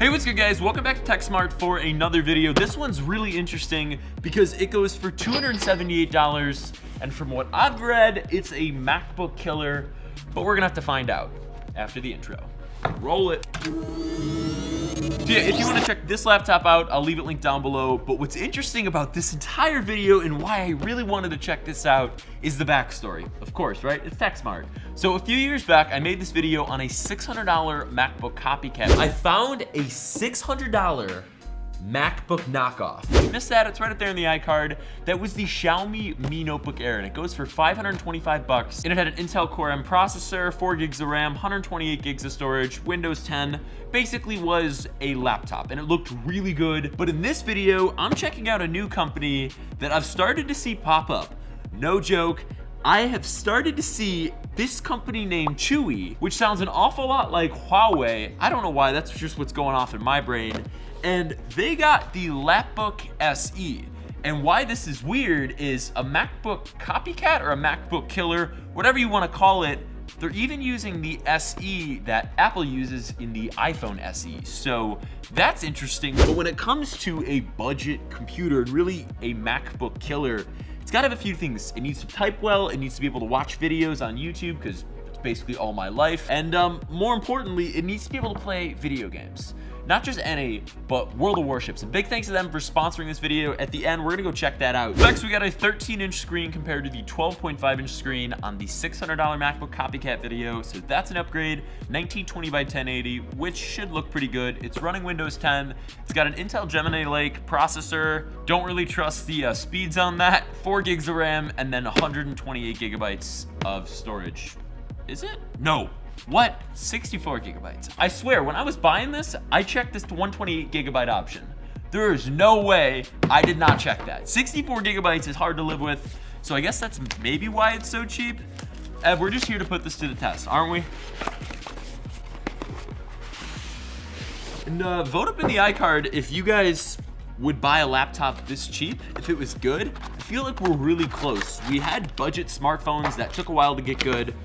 Hey, what's good guys? Welcome back to TechSmartt for another video. This one's really interesting because it goes for $278, and from what I've read, it's a MacBook Killer, but we're gonna have to find out after the intro. Roll it. So yeah, if you want to check this laptop out, I'll leave it linked down below. But what's interesting about this entire video and why I really wanted to check this out is the backstory. Of course, right? It's TechSmartt. So a few years back, I made this video on a $600 MacBook copycat. I found a $600 MacBook knockoff. If you missed that, it's right up there in the iCard. That was the Xiaomi Mi Notebook Air, and it goes for $525. And it had an Intel Core M processor, 4 gigs of RAM, 128 gigs of storage, Windows 10. Basically was a laptop, and it looked really good. But in this video, I'm checking out a new company that I've started to see pop up. No joke. I have started to see this company named Chuwi, which sounds an awful lot like Huawei. I don't know why, that's just what's going off in my brain. And they got the LapBook SE. And why this is weird is a MacBook copycat or a MacBook Killer, whatever you want to call it. They're even using the SE that Apple uses in the iPhone SE. So that's interesting. But when it comes to a budget computer and really a MacBook Killer, it's got to have a few things. It needs to type well. It needs to be able to watch videos on YouTube because it's basically all my life. And more importantly, it needs to be able to play video games. Not just NA, but World of Warships. And big thanks to them for sponsoring this video. At the end, we're gonna go check that out. Next, we got a 13-inch screen compared to the 12.5-inch screen on the $600 MacBook copycat video. So that's an upgrade, 1920 by 1080, which should look pretty good. It's running Windows 10. It's got an Intel Gemini Lake processor. Don't really trust the speeds on that. 4 gigs of RAM, and then 128 gigabytes of storage. Is it? No. What? 64 gigabytes. I swear, when I was buying this, I checked this 128 gigabyte option. There is no way I did not check that. 64 gigabytes is hard to live with, so I guess that's maybe why it's so cheap. Ev, we're just here to put this to the test, aren't we? And vote up in the iCard if you guys would buy a laptop this cheap, if it was good. I feel like we're really close. We had budget smartphones that took a while to get good,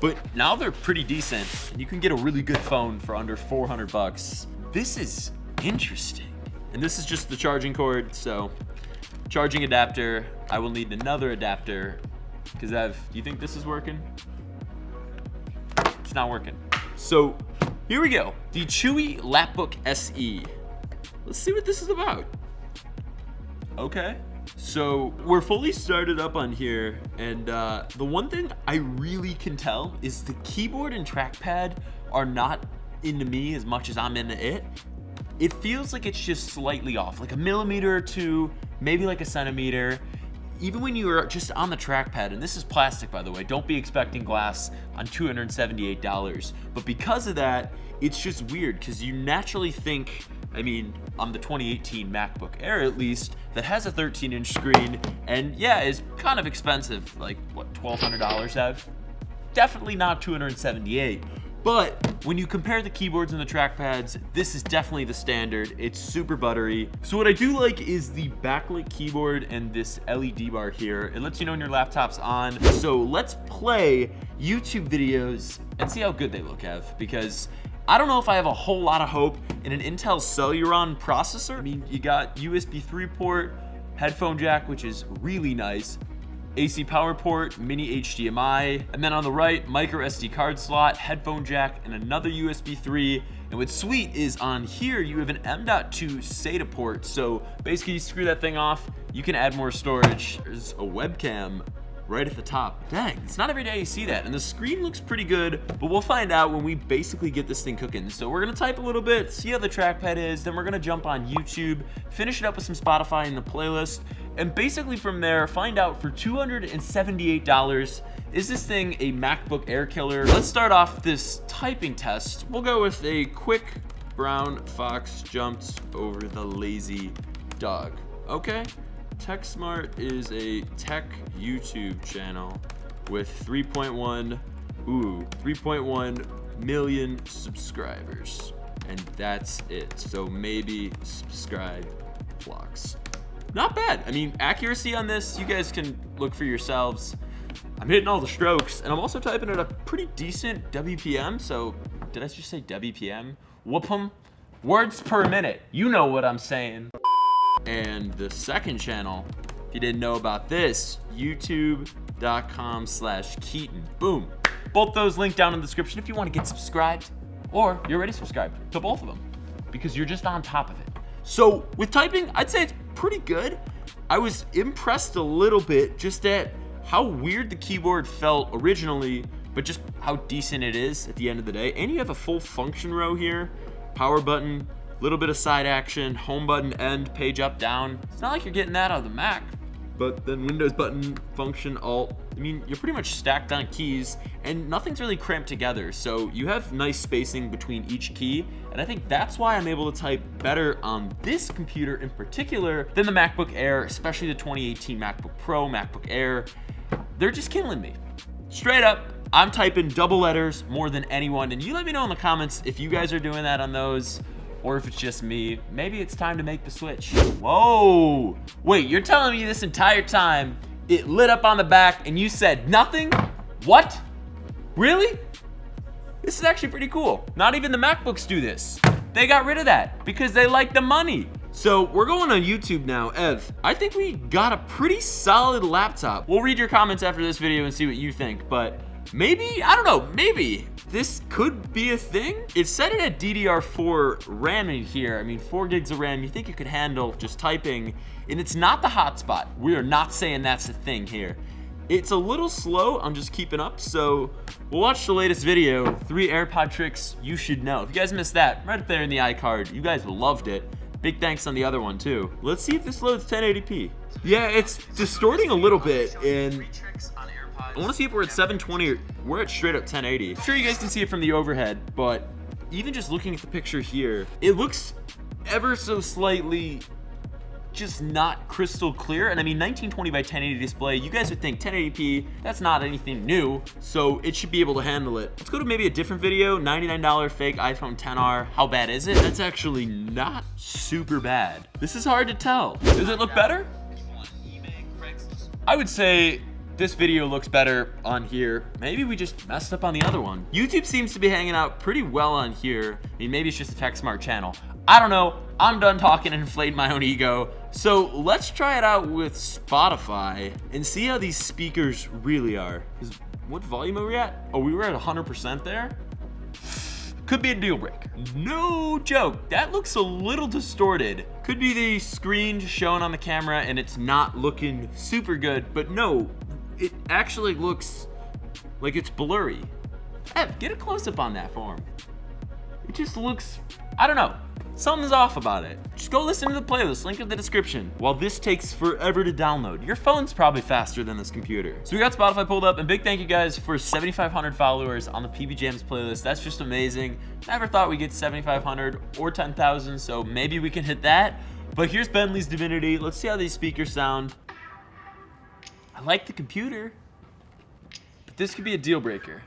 but now they're pretty decent, and you can get a really good phone for under 400 bucks. This is interesting. And this is just the charging cord, so charging adapter. I will need another adapter, because do you think this is working? It's not working. So here we go, the Chuwi LapBook SE. Let's see what this is about. Okay. So we're fully started up on here, and the one thing I really can tell is the keyboard and trackpad are not into me as much as I'm into it. It feels like it's just slightly off, like a millimeter or two, maybe like a centimeter. Even when you are just on the trackpad, and this is plastic by the way, don't be expecting glass on $278. But because of that, it's just weird because you naturally think, I mean, on the 2018 MacBook Air at least, that has a 13-inch screen, and yeah, is kind of expensive, like what, $1,200 Ev? Definitely not $278. But when you compare the keyboards and the trackpads, this is definitely the standard. It's super buttery. So what I do like is the backlit keyboard and this LED bar here. It lets you know when your laptop's on. So let's play YouTube videos and see how good they look, Ev, because I don't know if I have a whole lot of hope in an Intel Celeron processor. I mean, you got USB 3 port, headphone jack, which is really nice, AC power port, mini HDMI, and then on the right, micro SD card slot, headphone jack, and another USB 3. And what's sweet is on here, you have an M.2 SATA port. So basically you screw that thing off, you can add more storage. There's a webcam right at the top. Dang, it's not every day you see that. And the screen looks pretty good, but we'll find out when we basically get this thing cooking. So we're gonna type a little bit, see how the trackpad is, then we're gonna jump on YouTube, finish it up with some Spotify in the playlist, and basically from there, find out for $278, is this thing a MacBook Air killer? Let's start off this typing test. We'll go with a quick brown fox jumped over the lazy dog. Okay. TechSmartt is a tech YouTube channel with 3.1 million subscribers, and that's it. So maybe subscribe, flocks. Not bad. I mean, accuracy on this, you guys can look for yourselves. I'm hitting all the strokes, and I'm also typing at a pretty decent WPM. So did I just say WPM? Whoop 'em. Words per minute. You know what I'm saying. And the second channel, if you didn't know about this, youtube.com/Keaton. Boom. Both those linked down in the description if you want to get subscribed, or you're already subscribed to both of them because you're just on top of it. So with typing, I'd say it's pretty good. I was impressed a little bit just at how weird the keyboard felt originally, but just how decent it is at the end of the day. And you have a full function row here, power button, little bit of side action, home button, end, page up, down. It's not like you're getting that out of the Mac, but then Windows button, function, alt. I mean, you're pretty much stacked on keys and nothing's really cramped together. So you have nice spacing between each key. And I think that's why I'm able to type better on this computer in particular than the MacBook Air, especially the 2018 MacBook Pro, MacBook Air. They're just killing me. Straight up, I'm typing double letters more than anyone. And you let me know in the comments if you guys are doing that on those, or if it's just me. Maybe it's time to make the switch. Whoa, wait, you're telling me this entire time it lit up on the back and you said nothing? What? Really? This is actually pretty cool. Not even the MacBooks do this. They got rid of that because they like the money. So we're going on YouTube now. Ev, I think we got a pretty solid laptop. We'll read your comments after this video and see what you think, but maybe, I don't know, maybe this could be a thing. It's set it at DDR4 RAM in here. I mean, 4 gigs of RAM, you think you could handle just typing, and it's not the hotspot. We are not saying that's a thing here. It's a little slow on just keeping up, so we'll watch the latest video, 3 AirPod tricks you should know. If you guys missed that, right up there in the iCard, you guys loved it. Big thanks on the other one too. Let's see if this loads 1080p. Yeah, it's distorting a little bit, and I want to see if we're at 720 or we're at straight up 1080. I'm sure you guys can see it from the overhead, but even just looking at the picture here, it looks ever so slightly just not crystal clear. And I mean, 1920 by 1080 display, you guys would think 1080p, that's not anything new, so it should be able to handle it. Let's go to maybe a different video. $99 fake iPhone XR. How bad is it? That's actually not super bad. This is hard to tell. Does it look better? I would say this video looks better on here. Maybe we just messed up on the other one. YouTube seems to be hanging out pretty well on here. I mean, maybe it's just a TechSmartt channel. I don't know. I'm done talking and inflating my own ego. So let's try it out with Spotify and see how these speakers really are. What volume are we at? Oh, we were at 100% there? Could be a deal breaker. No joke. That looks a little distorted. Could be the screen just showing on the camera and it's not looking super good, but no, it actually looks like it's blurry. Ev, get a close-up on that for me. It just looks, I don't know. Something's off about it. Just go listen to the playlist, link in the description. While this takes forever to download, your phone's probably faster than this computer. So we got Spotify pulled up, and big thank you guys for 7,500 followers on the PB Jams playlist. That's just amazing. Never thought we'd get 7,500 or 10,000, so maybe we can hit that. But here's Bentley's Divinity. Let's see how these speakers sound. I like the computer, but this could be a deal breaker.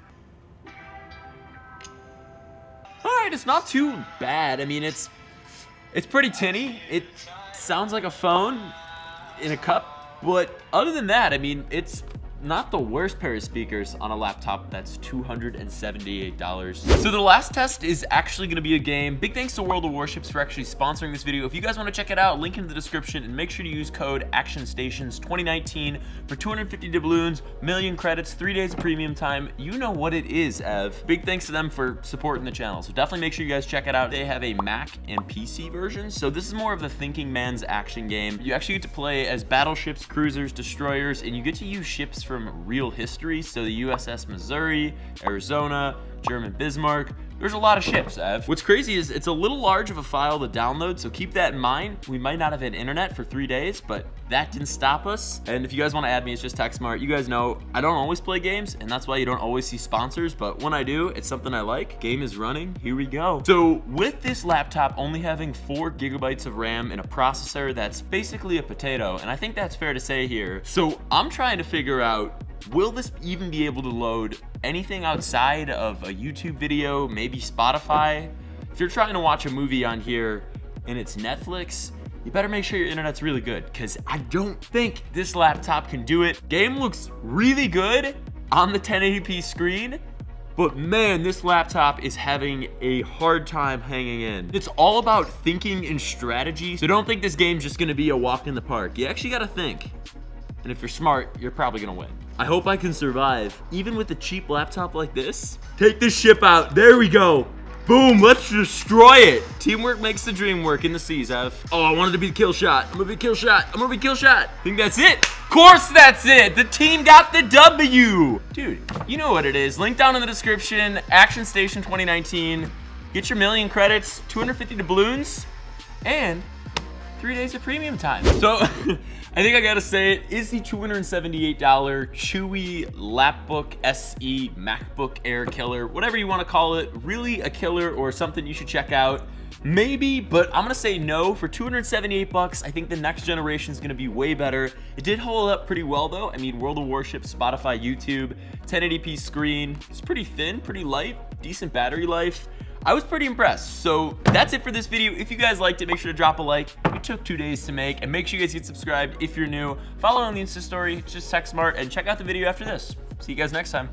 All right, it's not too bad. I mean, it's pretty tinny. It sounds like a phone in a cup, but other than that, I mean, it's not the worst pair of speakers on a laptop that's $278. So the last test is actually gonna be a game. Big thanks to World of Warships for actually sponsoring this video. If you guys wanna check it out, link in the description, and make sure to use code ActionStations2019 for 250 doubloons, million credits, 3 days of premium time. You know what it is, Ev. Big thanks to them for supporting the channel. So definitely make sure you guys check it out. They have a Mac and PC version. So this is more of the thinking man's action game. You actually get to play as battleships, cruisers, destroyers, and you get to use ships from real history. So the USS Missouri, Arizona, German Bismarck. There's a lot of ships, Ev. What's crazy is it's a little large of a file to download, so keep that in mind. We might not have had internet for 3 days, but that didn't stop us. And if you guys want to add me, it's just TechSmartt. You guys know I don't always play games, and that's why you don't always see sponsors, but when I do, it's something I like. Game is running, here we go. So with this laptop only having 4 gigabytes of RAM and a processor that's basically a potato, and I think that's fair to say here. So I'm trying to figure out, will this even be able to load anything outside of a YouTube video, maybe Spotify? If you're trying to watch a movie on here and it's Netflix, you better make sure your internet's really good, because I don't think this laptop can do it. Game looks really good on the 1080p screen, but man, this laptop is having a hard time hanging in. It's all about thinking and strategy, so don't think this game's just gonna be a walk in the park. You actually gotta think. And if you're smart, you're probably gonna win. I hope I can survive, even with a cheap laptop like this. Take this ship out, there we go. Boom, let's destroy it. Teamwork makes the dream work in the seas, Ev. Oh, I wanted to be the kill shot. I'm gonna be kill shot. I'm gonna be kill shot. I think that's it. Of course that's it. The team got the W. Dude, you know what it is. Link down in the description. Action Station 2019. Get your million credits, 250 doubloons, and 3 days of premium time. So, I think I gotta say it is the $278 Chuwi LapBook SE MacBook Air killer, whatever you wanna call it. Really a killer or something you should check out. Maybe, but I'm gonna say no. For 278 bucks, I think the next generation is gonna be way better. It did hold up pretty well though. I mean, World of Warships, Spotify, YouTube, 1080p screen. It's pretty thin, pretty light, decent battery life. I was pretty impressed. So that's it for this video. If you guys liked it, make sure to drop a like. It took 2 days to make, and make sure you guys get subscribed if you're new. Follow on the Insta story, it's just TechSmartt, and check out the video after this. See you guys next time.